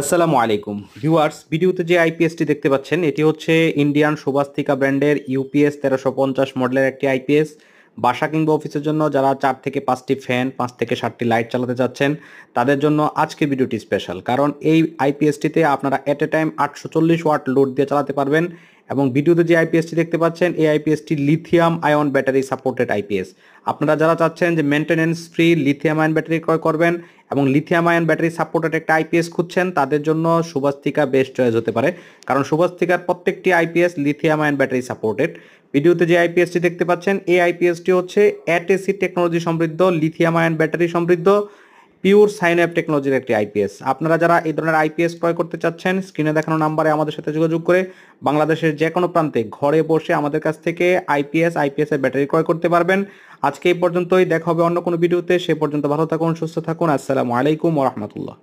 আসসালামু আলাইকুম ভিউয়ার্স, ভিডিওতে যে আইপিএসটি দেখতে পাচ্ছেন এটি হচ্ছে ইন্ডিয়ান শোভাস্তিকা ব্র্যান্ডের ইউপিএস 1350 মডেলের একটি আইপিএস। বাসা কিংবা অফিসের জন্য যারা 4 থেকে 5টি ফ্যান, 5 থেকে 7টি লাইট চালাতে চাচ্ছেন তাদের জন্য আজকে ভিডিওটি স্পেশাল, কারণ এই আইপিএসটিতে আপনারা এট এ টাইম 840 ওয়াট লোড দিয়ে চালাতে পারবেন। এবং ভিডিওতে যে আইপিএসটি দেখতে পাচ্ছেন এই আইপিএসটি lithium ion battery supported IPS. আপনারা যারা চাচ্ছেন যে maintenance free lithium ion battery ক্রয় করবেন এবং লিথিয়াম আয়ন ব্যাটারি সাপোর্টেড একটা আইপিএস খুঁজছেন, তাদের জন্য শুভাস্তিকা বেস্ট চয়েস হতে পারে, কারণ শুভাস্তিকার প্রত্যেকটি IPS lithium ion battery supported. ভিডিওতে যে আইপিএসটি দেখতে পাচ্ছেন এই আইপিএসটি হচ্ছে এটিসি টেকনোলজি সমৃদ্ধ, লিথিয়াম আয়ন ব্যাটারি সমৃদ্ধ, পিওর সাইনঅ্যাপ টেকনোলজির একটি আইপিএস। আপনারা যারা এই ধরনের আইপিএস ক্রয় করতে চাচ্ছেন স্ক্রিনে দেখানো নাম্বারে আমাদের সাথে যোগাযোগ করে বাংলাদেশের যে কোনো প্রান্তে ঘরে বসে আমাদের কাছ থেকে আইপিএস এর ব্যাটারি ক্রয় করতে পারবেন। আজকে এই পর্যন্তই, দেখা হবে অন্য কোনো ভিডিওতে। সে পর্যন্ত ভালো থাকুন, সুস্থ থাকুন। আসসালামু আলাইকুম ওয়া রাহমাতুল্লাহ।